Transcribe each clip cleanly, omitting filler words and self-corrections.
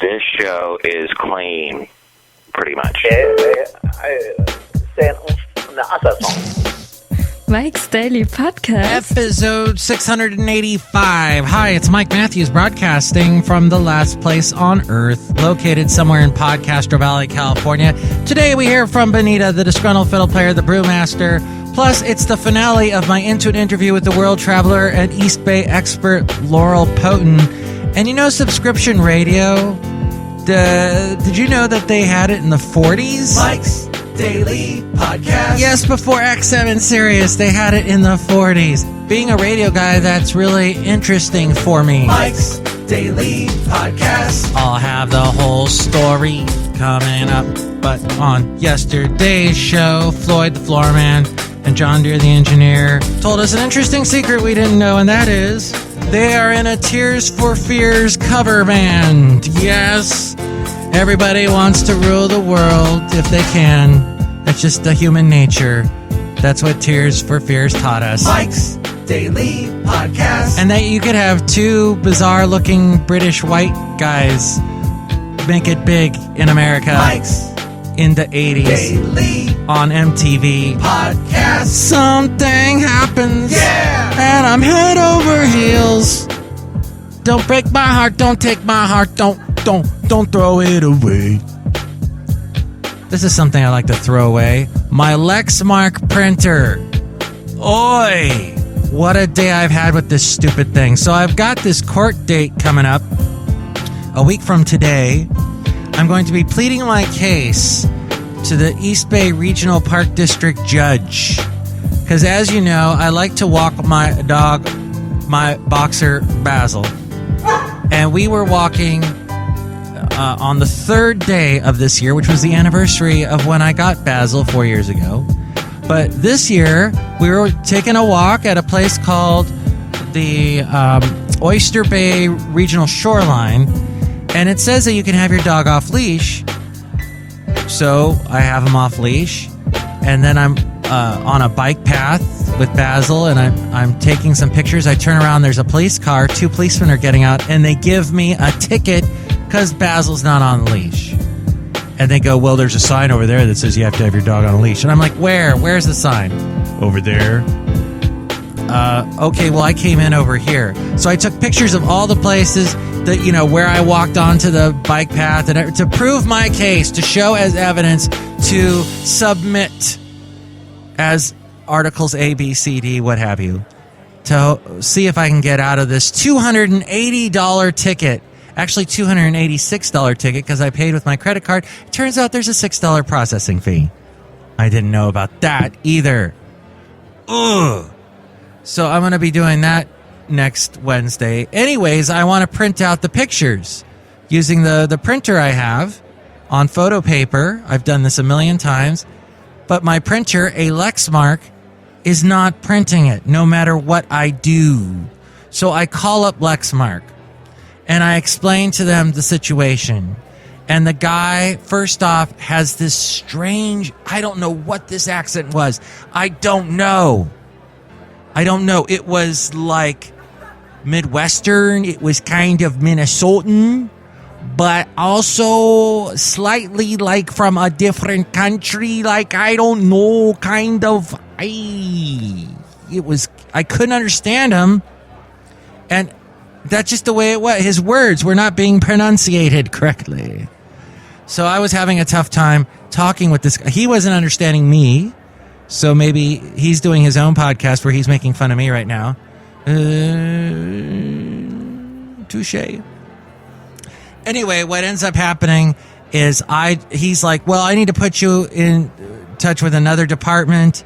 This show is clean, pretty much. Mike's Daily Podcast. Episode 685. Hi, it's Mike Matthews broadcasting from the last place on earth, located somewhere in Podcaster Valley, California. Today we hear from Benita, the Disgruntled Fiddle Player, the Brewmaster. Plus, it's the finale of my Intuit interview with the world traveler and East Bay expert, LAUREL POETON. And you know subscription radio? Did you know that they had it in the 40s? Mike's Daily Podcast. Yes, before XM and Sirius, they had it in the 40s. Being a radio guy, that's really interesting for me. Mike's Daily Podcast. I'll have the whole story coming up. But on yesterday's show, Floyd the Floor Man and John Deere the Engineer told us an interesting secret we didn't know, and that is they are in a Tears for Fears cover band. Yes, everybody wants to rule the world if they can. That's just the human nature. That's what Tears for Fears taught us. Mike's Daily Podcast. And that you could have two bizarre-looking British white guys make it big in America. Mike's in the 80s. Daily on MTV. Podcast. Something happens. Yeah. And I'm head over heels. Don't break my heart. Don't take my heart. Don't throw it away. This is something I like to throw away. My Lexmark printer. Oi! What a day I've had with this stupid thing. So I've got this court date coming up a week from today. I'm going to be pleading my case to the East Bay Regional Park District judge. Because as you know, I like to walk my dog, my boxer, Basil. And we were walking on the third day of this year, which was the anniversary of when I got Basil 4 years ago. But this year, we were taking a walk at a place called the Oyster Bay Regional Shoreline. And it says that you can have your dog off leash. So I have him off leash. And then I'm on a bike path with Basil, and I'm taking some pictures. I turn around, there's a police car. Two policemen are getting out, and they give me a ticket because Basil's not on leash. And they go, well, there's a sign over there that says you have to have your dog on a leash. And I'm like, where? Where's the sign? Over there. Okay, well, I came in over here. So I took pictures of all the places that, you know, where I walked onto the bike path and to prove my case, to show as evidence, to submit as articles A, B, C, D, what have you, to see if I can get out of this $280 ticket. Actually, $286 ticket because I paid with my credit card. It turns out there's a $6 processing fee. I didn't know about that either. Ugh. So I'm going to be doing that next Wednesday. Anyways, I want to print out the pictures using the printer I have on photo paper. I've done this a million times. But my printer, a Lexmark, is not printing it no matter what I do. So I call up Lexmark and I explain to them the situation. And the guy, first off, has this strange, I don't know what this accent was. I don't know. It was like Midwestern. It was kind of Minnesotan, but also slightly like from a different country. Like, I don't know, kind of. I couldn't understand him. And that's just the way it was. His words were not being pronunciated correctly. So I was having a tough time talking with this guy. He wasn't understanding me. So maybe he's doing his own podcast where he's making fun of me right now. Touche. Anyway, what ends up happening is he's like, well, I need to put you in touch with another department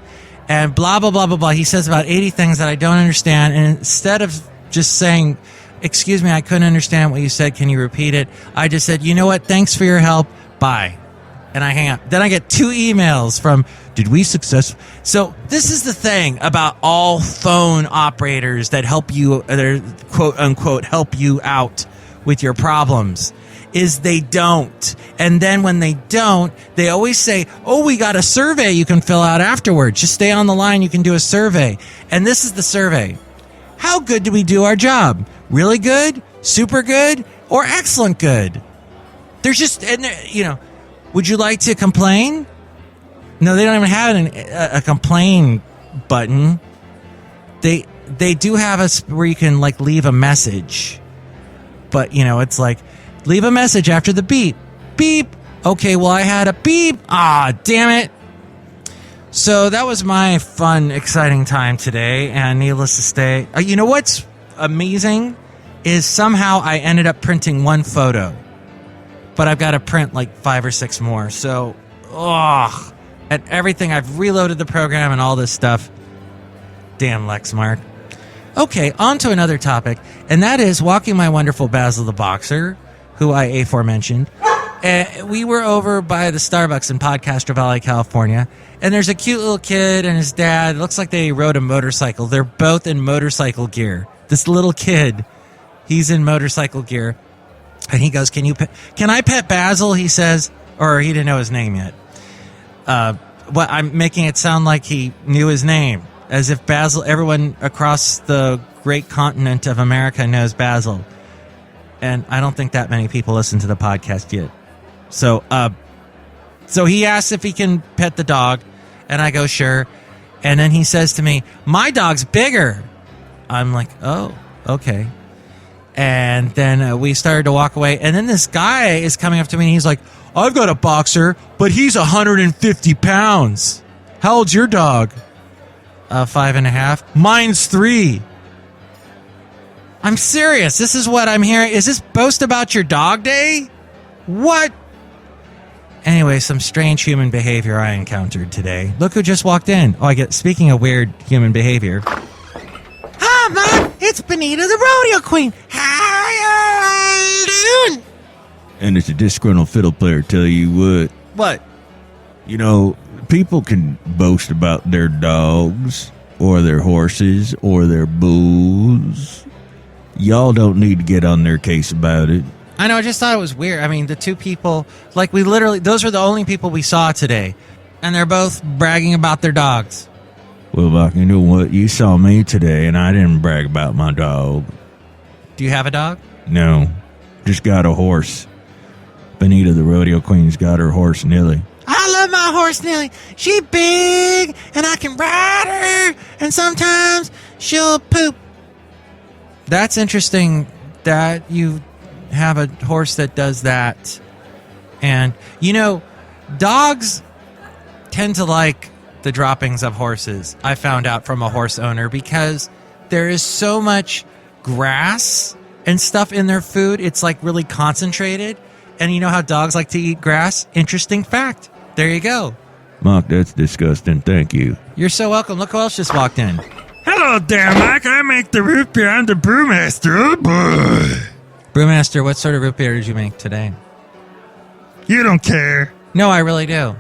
and blah, blah, blah, blah, blah. He says about 80 things that I don't understand. And instead of just saying, excuse me, I couldn't understand what you said, can you repeat it? I just said, you know what? Thanks for your help. Bye. And I hang up. Then I get 2 emails from, did we successfully? So this is the thing about all phone operators that help you, quote unquote, help you out with your problems, is they don't. And then when they don't, they always say, oh, we got a survey you can fill out afterwards. Just stay on the line. You can do a survey. And this is the survey. How good do we do our job? Really good? Super good? Or excellent good? There's just, would you like to complain? No, they don't even have a complain button. They do have where you can like leave a message, but it's like leave a message after the beep. Beep. Okay, well I had a beep. Ah, damn it. So that was my fun, exciting time today, and needless to say, you know what's amazing is somehow I ended up printing one photo, but I've got to print like 5 or 6 more. So, and everything, I've reloaded the program and all this stuff. Damn Lexmark. Okay, on to another topic, and that is walking my wonderful Basil the Boxer, who I aforementioned. We were over by the Starbucks in Podcastro Valley, California, and there's a cute little kid and his dad. It looks like they rode a motorcycle. They're both in motorcycle gear. This little kid, he's in motorcycle gear, and he goes, "Can I pet Basil?" He says, or he didn't know his name yet. I'm making it sound like he knew his name, as if Basil, everyone across the great continent of America knows Basil. And I don't think that many people listen to the podcast yet. So he asks if he can pet the dog, and I go, sure. And then he says to me, "My dog's bigger." I'm like, oh, okay. And then we started to walk away, and then this guy is coming up to me, and he's like, "I've got a boxer, but he's 150 pounds. How old's your dog?" 5.5. Mine's 3. I'm serious. This is what I'm hearing. Is this boast about your dog day? What? Anyway, some strange human behavior I encountered today. Look who just walked in. Speaking of weird human behavior. Hi, Mom. It's Benita the Rodeo Queen. How you doing? And it's a disgruntled fiddle player, tell you what. What? People can boast about their dogs, or their horses, or their bulls. Y'all don't need to get on their case about it. I know, I just thought it was weird. I mean, the two people, those were the only people we saw today. And they're both bragging about their dogs. Well, Buck, you know what? You saw me today, and I didn't brag about my dog. Do you have a dog? No, just got a horse. Benita, the rodeo queen's got her horse, Nilly. I love my horse, Nilly. She big, and I can ride her, and sometimes she'll poop. That's interesting that you have a horse that does that. And, dogs tend to like the droppings of horses, I found out from a horse owner, because there is so much grass and stuff in their food. It's like really concentrated. And you know how dogs like to eat grass? Interesting fact. There you go. Mark, that's disgusting. Thank you. You're so welcome. Look who else just walked in. Hello there, Mike. I make the root beer. I'm the brewmaster. Oh, boy. Brewmaster, what sort of root beer did you make today? You don't care. No, I really do.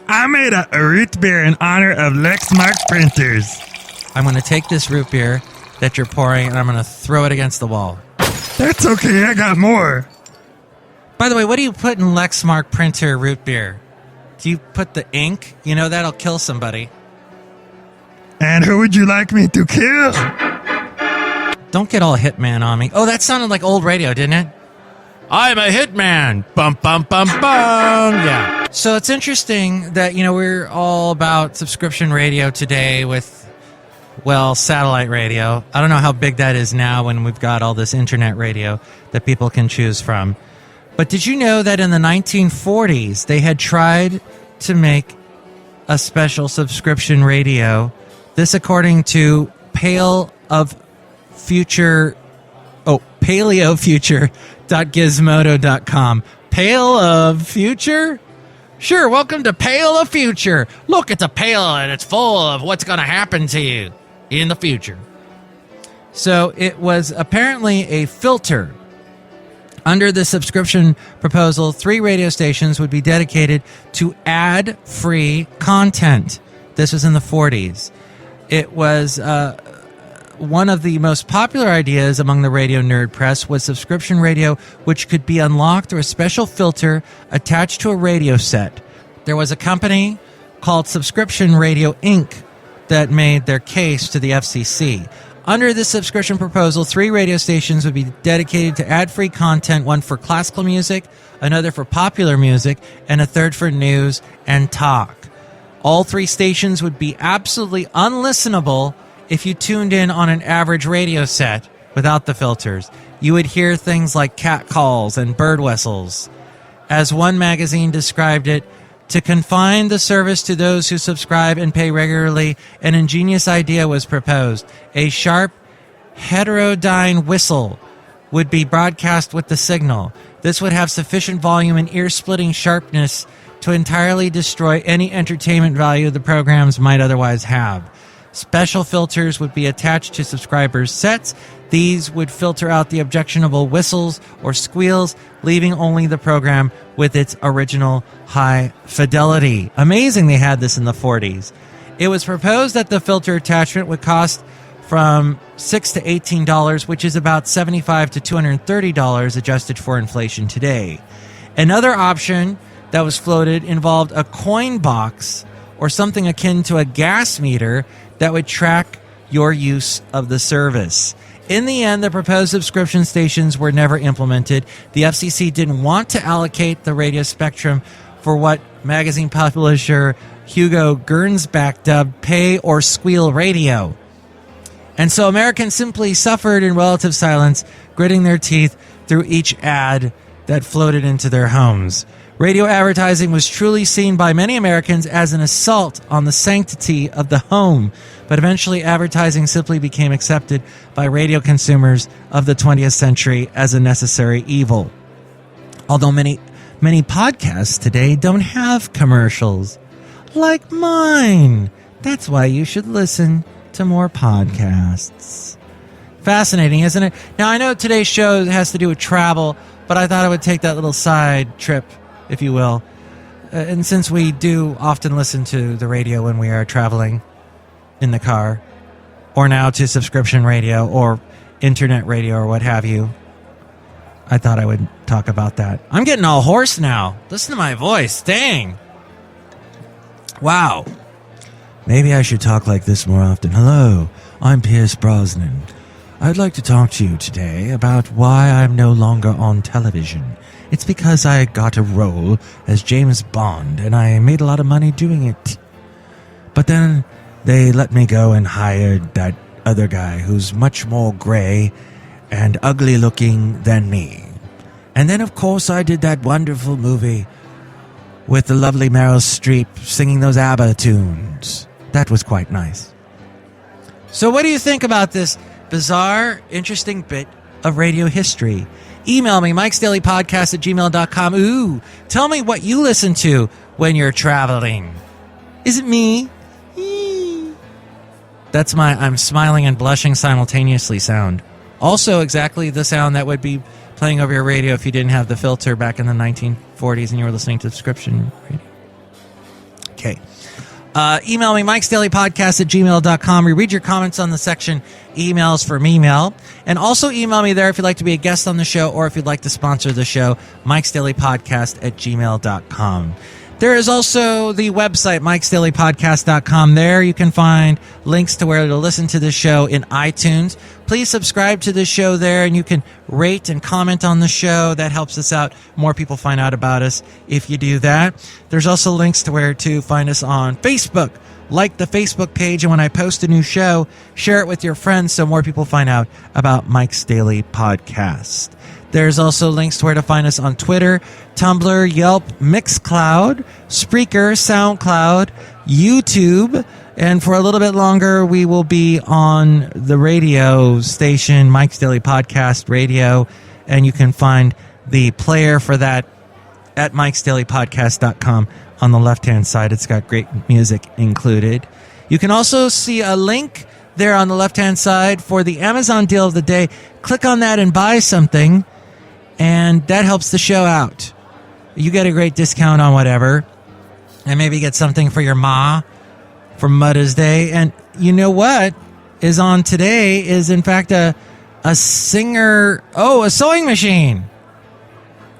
I made a root beer in honor of Lexmark printers. I'm going to take this root beer that you're pouring, and I'm going to throw it against the wall. That's okay. I got more. By the way, what do you put in Lexmark printer root beer? Do you put the ink? That'll kill somebody. And who would you like me to kill? Don't get all hitman on me. Oh, that sounded like old radio, didn't it? I'm a hitman. Bum, bum, bum, bum. Yeah. So it's interesting that, we're all about subscription radio today with, satellite radio. I don't know how big that is now when we've got all this internet radio that people can choose from. But did you know that in the 1940s, they had tried to make a special subscription radio? This according to paleofuture.gizmodo.com. Pail of Future? Sure, welcome to Pail of Future. Look, it's a pail and it's full of what's going to happen to you in the future. So it was apparently a filter. Under the subscription proposal, 3 radio stations would be dedicated to ad-free content. This was in the 40s. It was one of the most popular ideas among the radio nerd press was subscription radio, which could be unlocked through a special filter attached to a radio set. There was a company called Subscription Radio Inc. that made their case to the FCC. Under this subscription proposal, 3 radio stations would be dedicated to ad-free content, one for classical music, another for popular music, and a third for news and talk. All 3 stations would be absolutely unlistenable if you tuned in on an average radio set without the filters. You would hear things like cat calls and bird whistles. As one magazine described it, to confine the service to those who subscribe and pay regularly, an ingenious idea was proposed. A sharp, heterodyne whistle would be broadcast with the signal. This would have sufficient volume and ear-splitting sharpness to entirely destroy any entertainment value the programs might otherwise have. Special filters would be attached to subscribers' sets. These would filter out the objectionable whistles or squeals, leaving only the program with its original high fidelity. Amazing they had this in the 40s. It was proposed that the filter attachment would cost from $6 to $18, which is about $75 to $230 adjusted for inflation today. Another option that was floated involved a coin box or something akin to a gas meter that would track your use of the service. In the end, the proposed subscription stations were never implemented. The FCC didn't want to allocate the radio spectrum for what magazine publisher Hugo Gernsback dubbed pay or squeal radio. And so Americans simply suffered in relative silence, gritting their teeth through each ad that floated into their homes. Radio advertising was truly seen by many Americans as an assault on the sanctity of the home, but eventually advertising simply became accepted by radio consumers of the 20th century as a necessary evil. Although many podcasts today don't have commercials, like mine. That's why you should listen to more podcasts. Fascinating, isn't it? Now, I know today's show has to do with travel, but I thought I would take that little side trip, if you will. And since we do often listen to the radio when we are traveling in the car, or now to subscription radio or internet radio or what have you, I thought I would talk about that. I'm getting all hoarse now. Listen to my voice. Dang. Wow. Maybe I should talk like this more often. Hello, I'm Pierce Brosnan. I'd like to talk to you today about why I'm no longer on television. It's because I got a role as James Bond, and I made a lot of money doing it. But then they let me go and hired that other guy who's much more gray and ugly looking than me. And then, of course, I did that wonderful movie with the lovely Meryl Streep singing those ABBA tunes. That was quite nice. So what do you think about this bizarre, interesting bit of radio history? Email me, mikesdailypodcast@gmail.com. Ooh, tell me what you listen to when you're traveling. Is it me? That's my I'm smiling and blushing simultaneously sound. Also exactly the sound that would be playing over your radio if you didn't have the filter back in the 1940s and you were listening to subscription radio. Okay. Email me, mikesdailypodcast@gmail.com. We read your comments on the section emails from email. And also email me there if you'd like to be a guest on the show or if you'd like to sponsor the show, mikesdailypodcast@gmail.com. There is also the website, mikesdailypodcast.com. There you can find links to where to listen to the show in iTunes. Please subscribe to the show there, and you can rate and comment on the show. That helps us out. More people find out about us if you do that. There's also links to where to find us on Facebook. Like the Facebook page, and when I post a new show, share it with your friends so more people find out about Mike's Daily Podcast. There's also links to where to find us on Twitter, Tumblr, Yelp, Mixcloud, Spreaker, SoundCloud, YouTube, and for a little bit longer, we will be on the radio station, Mike's Daily Podcast Radio, and you can find the player for that at mikesdailypodcast.com. On the left-hand side, it's got great music included. You can also see a link there on the left-hand side for the Amazon deal of the day. Click on that and buy something, and that helps the show out. You get a great discount on whatever, and maybe get something for your ma for Mother's Day. And you know what is on today is, in fact, a sewing machine.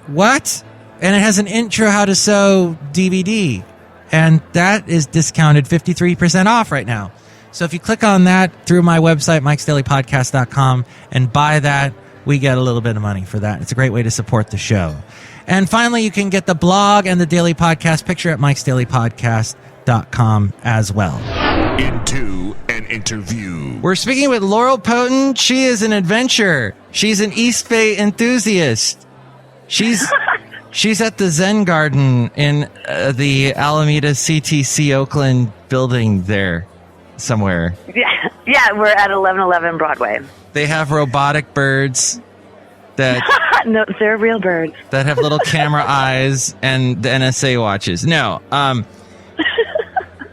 What? And it has an intro how to sew DVD. And that is discounted 53% off right now. So if you click on that through my website, mikesdailypodcast.com, and buy that, we get a little bit of money for that. It's a great way to support the show. And finally, you can get the blog and the daily podcast picture at mikesdailypodcast.com as well. Into an interview. We're speaking with Laurel Poeton. She is an adventurer. She's an East Bay enthusiast. She's at the Zen Garden in the Alameda CTC Oakland building there somewhere. Yeah, we're at 1111 Broadway. They have robotic birds that no, they're real birds that have little camera eyes, and the NSA watches. No,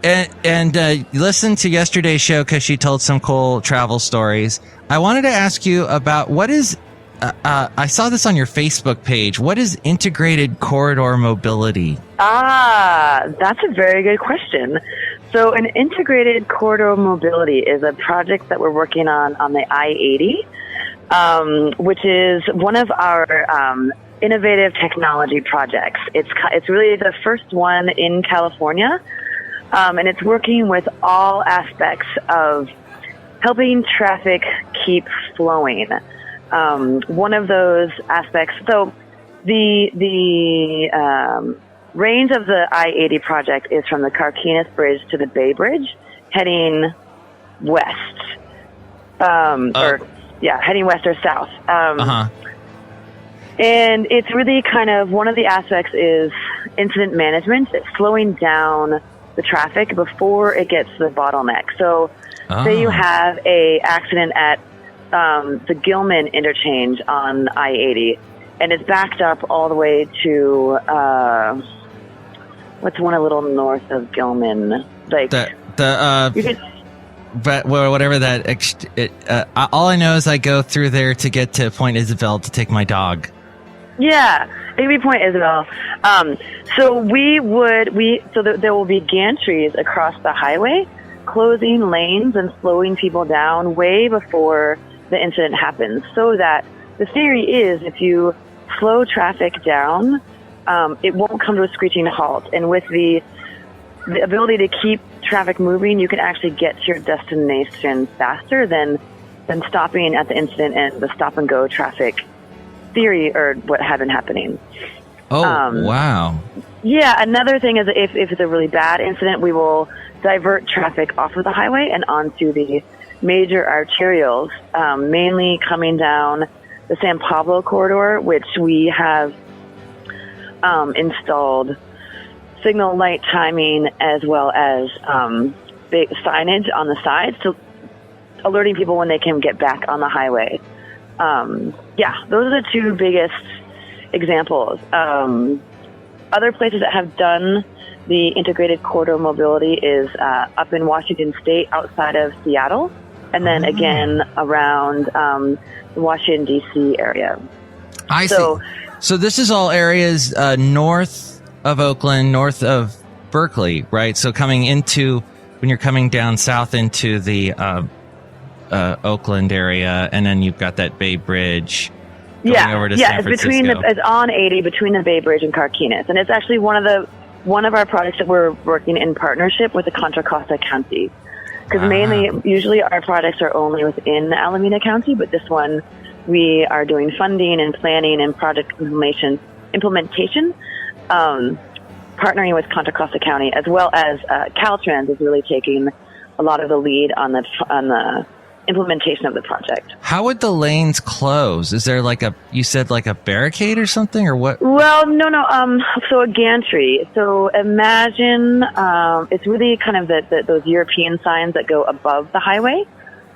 and listen to yesterday's show because she told some cool travel stories. I wanted to ask you about what is. I saw this on your Facebook page. What is integrated corridor mobility? That's a very good question. So an integrated corridor mobility is a project that we're working on the I-80, which is one of our innovative technology projects. It's really the first one in California, and it's working with all aspects of helping traffic keep flowing. One of those aspects, so the range of the I-80 project is from the Carquinez Bridge to the Bay Bridge, heading west. Heading west or south. And it's really kind of, one of the aspects is incident management. It's slowing down the traffic before it gets to the bottleneck. So say you have a accident at the Gilman interchange on I-80, and it's backed up all the way to what's one a little north of Gilman, like but whatever that. All I know is I go through there to get to Point Isabel to take my dog. Yeah, it could be Point Isabel. So there will be gantries across the highway, closing lanes and slowing people down way before the incident happens, so that the theory is if you slow traffic down, it won't come to a screeching halt. And with the ability to keep traffic moving, you can actually get to your destination faster than stopping at the incident and the stop and go traffic theory or what had been happening. Wow. Yeah, another thing is if it's a really bad incident, we will divert traffic off of the highway and onto the major arterials, mainly coming down the San Pablo corridor, which we have installed signal light timing as well as big signage on the sides, so alerting people when they can get back on the highway. Those are the two biggest examples. Other places that have done the integrated corridor mobility is up in Washington State outside of Seattle, and then again around the Washington, D.C. area. I see. So this is all areas north of Oakland, north of Berkeley, right? So when you're coming down south into the Oakland area, and then you've got that Bay Bridge going over to San Francisco. It's on 80 between the Bay Bridge and Carquinez, and it's actually one of our projects that we're working in partnership with the Contra Costa County. Because usually our projects are only within Alameda County, but this one we are doing funding and planning and project implementation, partnering with Contra Costa County, as well as Caltrans is really taking a lot of the lead on the implementation of the project. How would the lanes close? Is there you said a barricade or something, or what? Well, no. So a gantry. So imagine it's really kind of those European signs that go above the highway,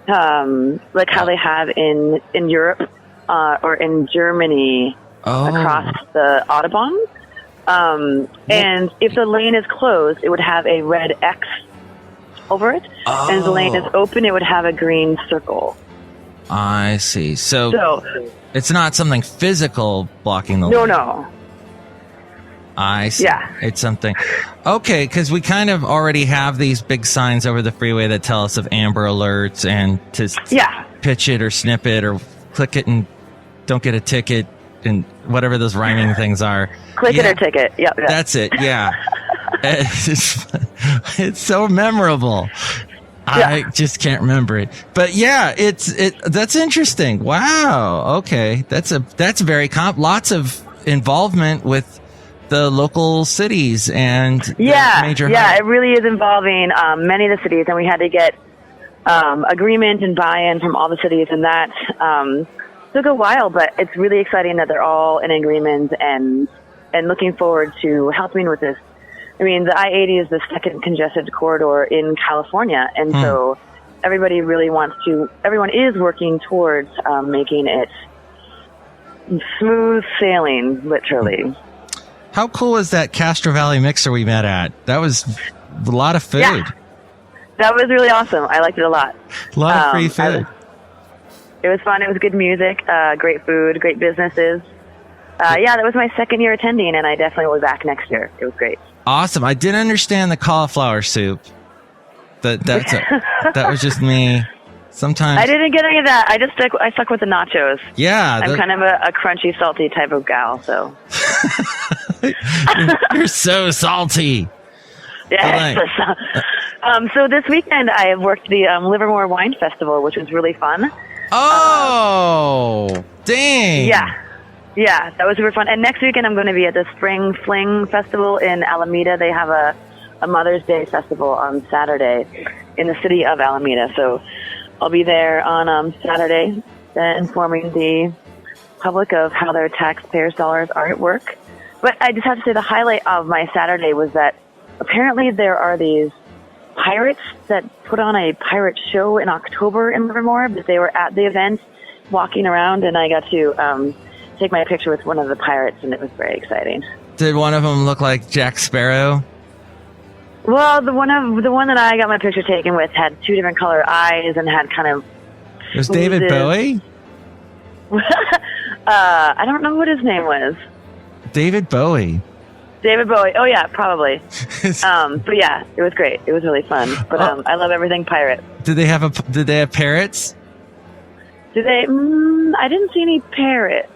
like how they have in Europe or in Germany across the Autobahn. And if the lane is closed, it would have a red X over it, and if the lane is open, it would have a green circle. I see. So it's not something physical blocking the lane. No. I see. Yeah. It's something. Okay, because we kind of already have these big signs over the freeway that tell us of amber alerts and to pitch it or snip it or click it and don't get a ticket and whatever those rhyming things are. Click it or ticket. Yep. That's it. Yeah. It's so memorable. I just can't remember it. But yeah, that's interesting. Wow. Okay. That's very lots of involvement with the local cities and major hubs. It really is involving many of the cities, and we had to get agreement and buy-in from all the cities, and that took a while, but it's really exciting that they're all in agreement and looking forward to helping with this. I mean, the I-80 is the second congested corridor in California, and so everybody really everyone is working towards making it smooth sailing, literally. How cool is that Castro Valley mixer we met at? That was a lot of food. Yeah. That was really awesome. I liked it a lot. A lot of free food. It was fun. It was good music, great food, great businesses. That was my second year attending, and I definitely will be back next year. It was great. Awesome. I didn't understand the cauliflower soup. That was just me. Sometimes I didn't get any of that. I stuck with the nachos. Yeah, I'm kind of a crunchy, salty type of gal. So you're so salty. Yeah. So this weekend I worked the Livermore Wine Festival, which was really fun. Oh, dang! Yeah, that was super fun. And next weekend I'm going to be at the Spring Fling Festival in Alameda. They have a Mother's Day festival on Saturday in the city of Alameda. So I'll be there on Saturday, informing the public of how their taxpayers' dollars are at work. But I just have to say the highlight of my Saturday was that apparently there are these pirates that put on a pirate show in October in Livermore, but they were at the event walking around, and I got to take my picture with one of the pirates, and it was very exciting. Did one of them look like Jack Sparrow? Well, the one that I got my picture taken with had two different color eyes and had kind of... It was David Bowie? I don't know what his name was. David Bowie. David Bowie. Oh, yeah, probably. But yeah, it was great. It was really fun. But I love everything pirate. Did they have parrots? Did they? I didn't see any parrots.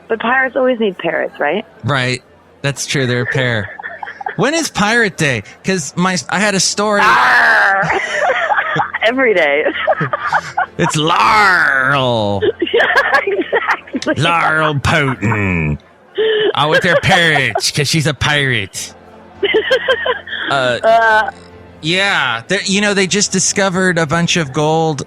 But pirates always need parrots, right? Right. That's true. They're a pair. When is Pirate Day? Because I had a story. Every day. It's Laurel. Yeah, exactly. Laurel Poeton. With their parrots, because she's a pirate. Yeah. They just discovered a bunch of gold.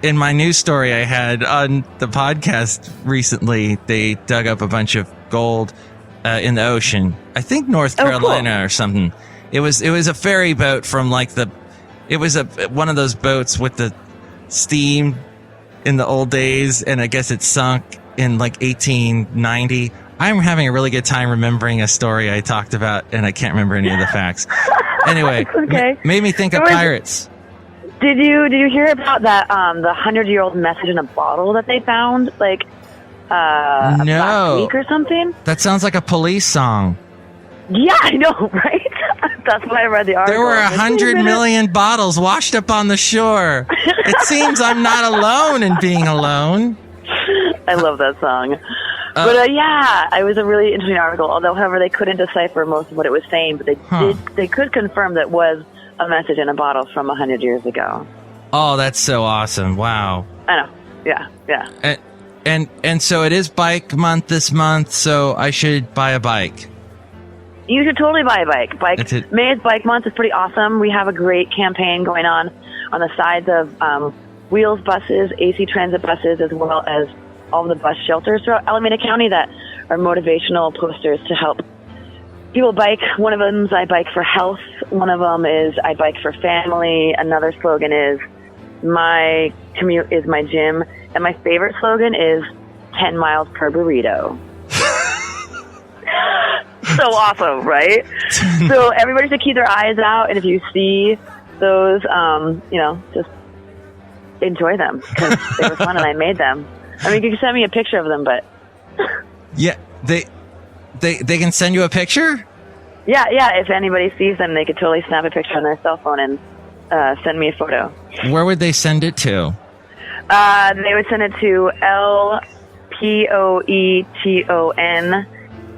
In my news story I had on the podcast recently, they dug up a bunch of gold in the ocean. I think North Carolina or something. It was a ferry boat from one of those boats with the steam in the old days, and I guess it sunk in 1890. I'm having a really good time remembering a story I talked about, and I can't remember any of the facts. Anyway, okay. Made me think of pirates. Did you hear about that the 100-year-old message in a bottle that they found last week or something? That sounds like a police song. Yeah, I know, right? That's why I read the article. There were 100 million bottles washed up on the shore. It seems I'm not alone in being alone. I love that song. But it was a really interesting article. Although, however, they couldn't decipher most of what it was saying, but they could confirm that was a message in a bottle from 100 years ago. Oh, that's so awesome. Wow. I know. Yeah. And so it is bike month this month, so I should buy a bike. You should totally buy a bike. May is Bike Month. It's pretty awesome. We have a great campaign going on the sides of Wheels buses, AC Transit buses, as well as all of the bus shelters throughout Alameda County that are motivational posters to help people bike. One of them is I bike for health. One of them is I bike for family. Another slogan is my commute is my gym. And my favorite slogan is 10 miles per burrito. So awesome, right? So everybody should keep their eyes out. And if you see those, just enjoy them because they were fun and I made them. I mean, you can send me a picture of them, but... Yeah, they can send you a picture? Yeah, if anybody sees them, they could totally snap a picture on their cell phone and send me a photo. Where would they send it to? They would send it to LPOETON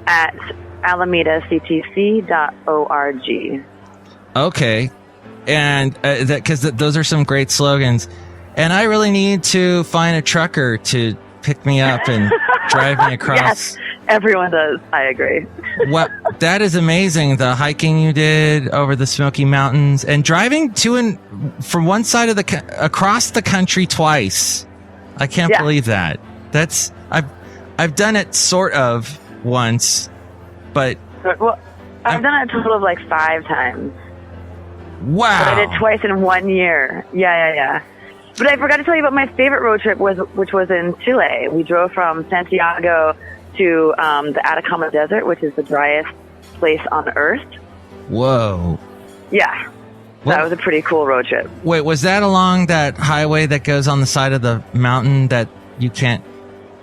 at alamedactc.org. Okay. and because those are some great slogans. And I really need to find a trucker to pick me up and drive me across. Yes, everyone does. I agree. What that is amazing. The hiking you did over the Smoky Mountains and driving to and from one side of across the country twice. I can't believe that. That's I've done it sort of once, but I've done it a total of like 5 times. Wow! But I did twice in 1 year. Yeah. But I forgot to tell you about my favorite road trip, which was in Chile. We drove from Santiago to the Atacama Desert, which is the driest place on Earth. Whoa. Yeah. That was a pretty cool road trip. Wait, was that along that highway that goes on the side of the mountain that you can't...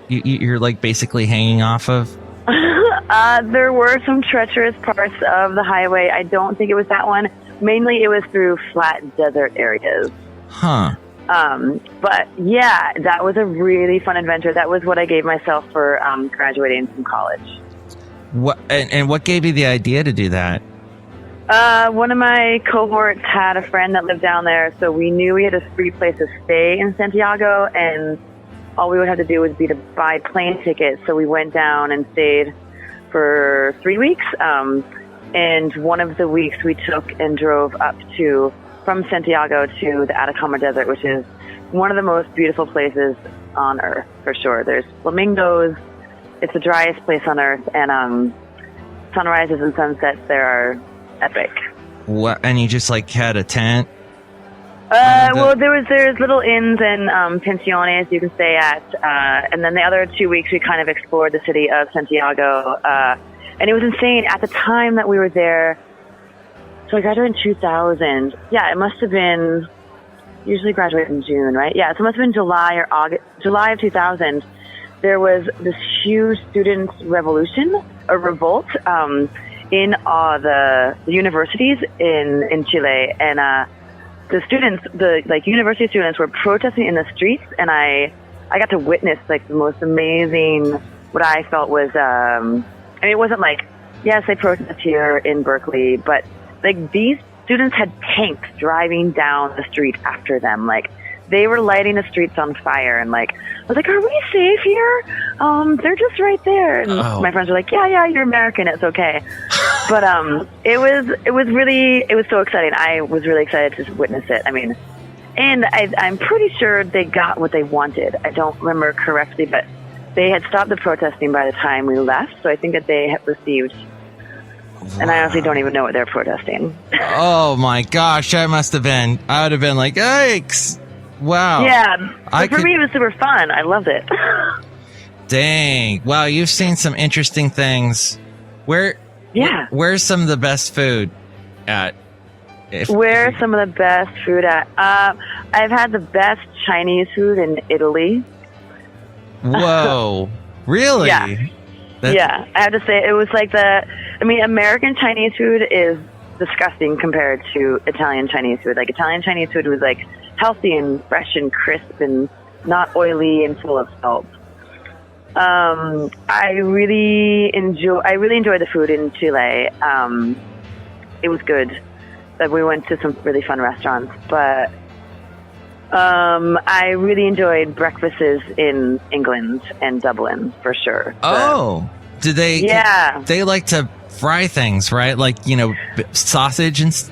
You're like basically hanging off of? There were some treacherous parts of the highway. I don't think it was that one. Mainly it was through flat desert areas. Huh. But yeah, that was a really fun adventure. That was what I gave myself for graduating from college. What and what gave you the idea to do that? One of my cohorts had a friend that lived down there, so we knew we had a free place to stay in Santiago, and all we would have to do would be to buy plane tickets. So we went down and stayed for 3 weeks. And one of the weeks we took and drove up from Santiago to the Atacama Desert, which is one of the most beautiful places on Earth, for sure. There's flamingos. It's the driest place on Earth, and sunrises and sunsets there are epic. What? And you just like had a tent? Well, there's little inns and pensiones you can stay at, and then the other 2 weeks we kind of explored the city of Santiago, and it was insane. At the time that we were there, so I graduated in 2000. Yeah, it must have been, usually graduate in June, right? Yeah, so it must have been July or August, July of 2000. There was this huge student revolution, a revolt, in the universities in Chile, and the students, university students were protesting in the streets, and I got to witness like the most amazing, what I felt was, it wasn't like, yes, they protest here in Berkeley, but like these students had tanks driving down the street after them. Like they were lighting the streets on fire, and like I was like, are we safe here? They're just right there. And my friends were like, yeah, you're American, it's okay. But it was so exciting. I was really excited to witness it. I mean, and I'm pretty sure they got what they wanted. I don't remember correctly, but they had stopped the protesting by the time we left, so I think that they had received. And I honestly don't even know what they're protesting. Oh my gosh, that must have been. I would have been like, yikes! Wow. Yeah, but for me it was super fun. I loved it. Dang! Wow, you've seen some interesting things. Where's some of the best food at? Where's some of the best food at? I've had the best Chinese food in Italy. Whoa! Really? Yeah. Yeah, I have to say, it was like American Chinese food is disgusting compared to Italian Chinese food. Like, Italian Chinese food was, like, healthy and fresh and crisp and not oily and full of salt. I really enjoyed the food in Chile. It was good. We went to some really fun restaurants, but I really enjoyed breakfasts in England and Dublin for sure. Oh, do they? Yeah, they like to fry things, right? Like sausage and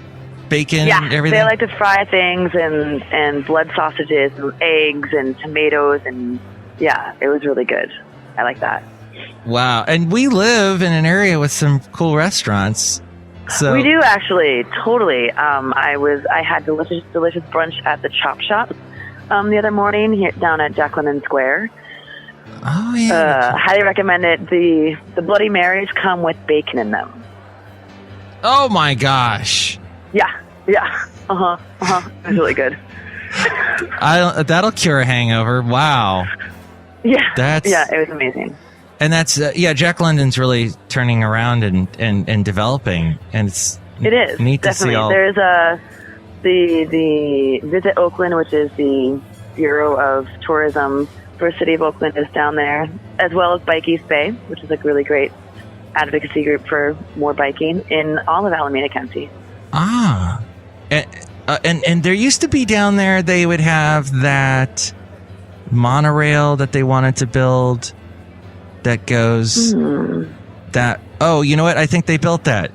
bacon. Yeah, and everything. They like to fry things and blood sausages and eggs and tomatoes, and yeah, it was really good. I like that. Wow, and we live in an area with some cool restaurants. So we do actually, totally. I had delicious brunch at the Chop Shop the other morning here down at Jack London Square. Oh yeah, highly recommend it. The Bloody Marys come with bacon in them. Oh my gosh. Yeah. It was really good. That'll cure a hangover. Wow. Yeah. It was amazing. And that's Jack London's really turning around and developing, and it is neat to definitely. see all. There's the Visit Oakland, which is the Bureau of Tourism for the City of Oakland, is down there, as well as Bike East Bay, which is a really great advocacy group for more biking in all of Alameda County. Ah, and there used to be down there, they would have that monorail that they wanted to build that goes that. Oh, you know what? I think they built that.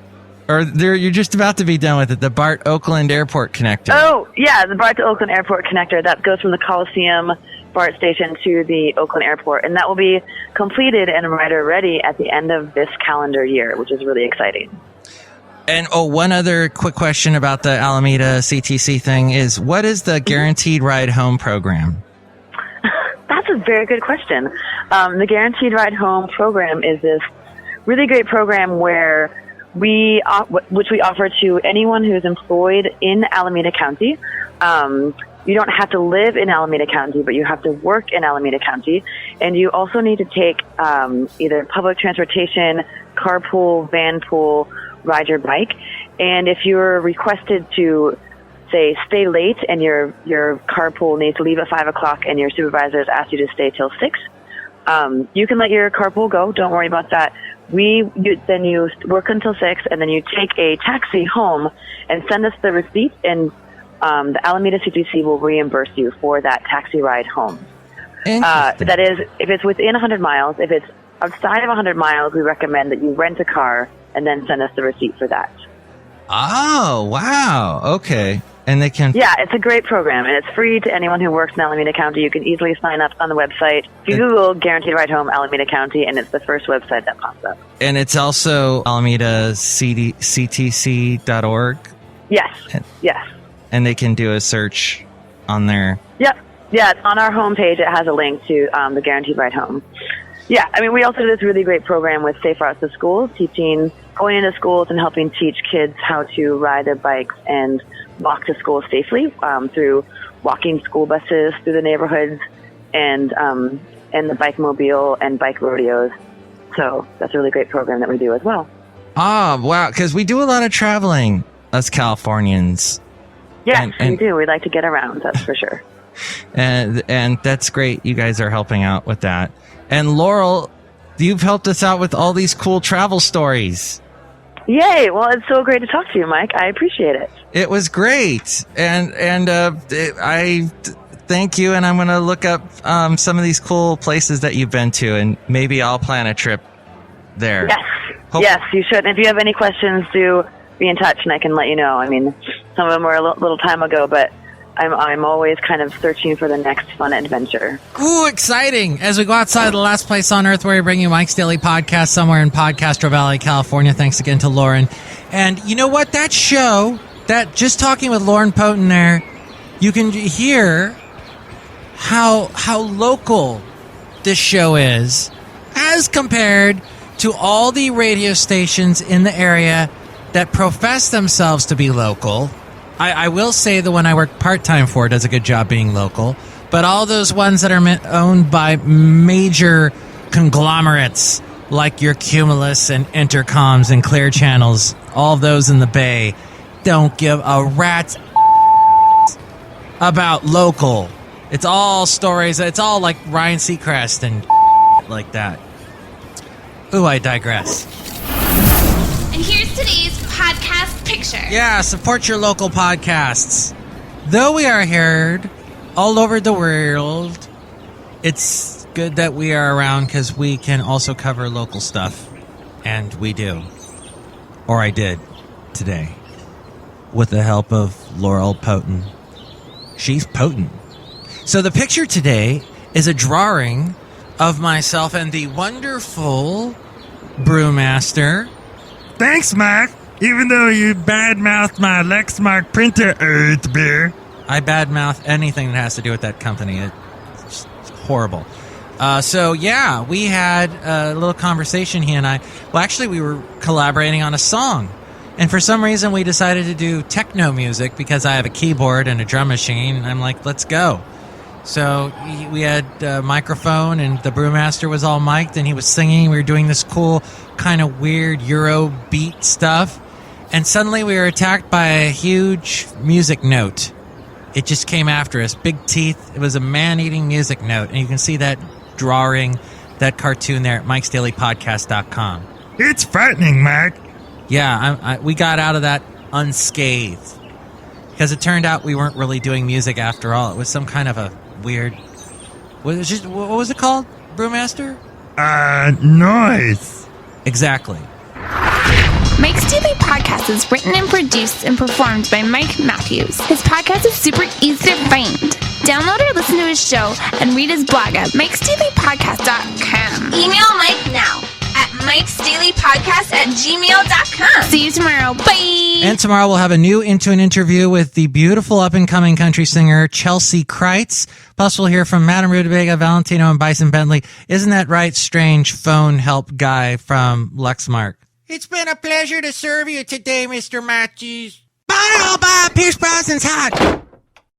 Or you're just about to be done with it. The BART Oakland Airport connector. Oh, yeah, the BART to Oakland Airport connector. That goes from the Coliseum BART station to the Oakland Airport. And that will be completed and rider ready at the end of this calendar year, which is really exciting. And one other quick question about the Alameda CTC thing is, what is the Guaranteed Ride Home program? That's a very good question. The Guaranteed Ride Home program is this really great program where which we offer to anyone who's employed in Alameda County. You don't have to live in Alameda County, but you have to work in Alameda County. And you also need to take either public transportation, carpool, vanpool, ride your bike. And if you're requested to, say, stay late and your carpool needs to leave at 5 o'clock and your supervisors ask you to stay till 6, you can let your carpool go. Don't worry about that. Then you work until 6, and then you take a taxi home and send us the receipt, and the Alameda CTC will reimburse you for that taxi ride home. That is, if it's within 100 miles. If it's outside of 100 miles, we recommend that you rent a car and then send us the receipt for that. Oh, wow. Okay. And they can... Yeah, it's a great program, and it's free to anyone who works in Alameda County. You can easily sign up on the website. If you Google Guaranteed Ride Home Alameda County, and it's the first website that pops up. And it's also AlamedaCTC.org? Yes, yes. And they can do a search on there. Yep. Yeah, on our homepage, it has a link to the Guaranteed Ride Home. Yeah, I mean, we also do this really great program with Safe Routes to Schools, going into schools and helping teach kids how to ride their bikes and walk to school safely through walking school buses through the neighborhoods and the bike mobile and bike rodeos. So that's a really great program that we do as well. Ah, wow, because we do a lot of traveling, us Californians. Yes, we do. We like to get around, that's for sure. And that's great. You guys are helping out with that. And Laurel, you've helped us out with all these cool travel stories. Yay! Well, it's so great to talk to you, Mike. I appreciate it. It was great, and I thank you. And I'm going to look up some of these cool places that you've been to, and maybe I'll plan a trip there. Yes, yes, you should. And if you have any questions, do be in touch, and I can let you know. I mean, some of them were a little time ago, but I'm always kind of searching for the next fun adventure. Ooh, exciting! As we go outside the last place on earth where we bring you Mike's Daily Podcast somewhere in Podcastro Valley, California. Thanks again to Lauren. And you know what? That show, that just talking with Lauren Poeton there, you can hear how local this show is as compared to all the radio stations in the area that profess themselves to be local. I will say the one I work part-time for does a good job being local, but all those ones that are owned by major conglomerates like your Cumulus and Intercoms and Clear Channels, all those in the Bay, don't give a rat's about local. It's all stories. It's all like Ryan Seacrest and like that. Ooh, I digress. And here's today's podcast picture. Yeah, support your local podcasts. Though we are heard all over the world, it's good that we are around because we can also cover local stuff. And we do. Or I did today. With the help of Laurel Poeton. She's potent. So the picture today is a drawing of myself and the wonderful Brewmaster. Thanks, Mark. Even though you badmouthed my Lexmark printer, Earth Bear. I badmouth anything that has to do with that company. It's horrible. So, yeah, we had a little conversation, he and I. Well, actually, we were collaborating on a song. And for some reason, we decided to do techno music because I have a keyboard and a drum machine. And I'm like, let's go. So we had a microphone, and the Brewmaster was all mic'd, and he was singing. We were doing this cool kind of weird Euro beat stuff. And suddenly we were attacked by a huge music note. It just came after us. Big teeth. It was a man-eating music note. And you can see that drawing, that cartoon there at mikesdailypodcast.com. It's frightening, Mark. Yeah, we got out of that unscathed. Because it turned out we weren't really doing music after all. It was some kind of a weird... what was it called, Brewmaster? Nice. Exactly. Mike's Daily Podcast is written and produced and performed by Mike Matthews. His podcast is super easy to find. Download or listen to his show and read his blog at mikesdailypodcast.com. Email Mike now at mikesdailypodcast@gmail.com. See you tomorrow. Bye! And tomorrow we'll have a new Into an Interview with the beautiful up-and-coming country singer Chelsea Kreitz. Plus we'll hear from Madame Rootabega, Valentino, and Bison Bentley. Isn't that right, strange phone help guy from Lexmark? It's been a pleasure to serve you today, Mr. Matthews. Bye, all bye. Pierce Brosnan's hot.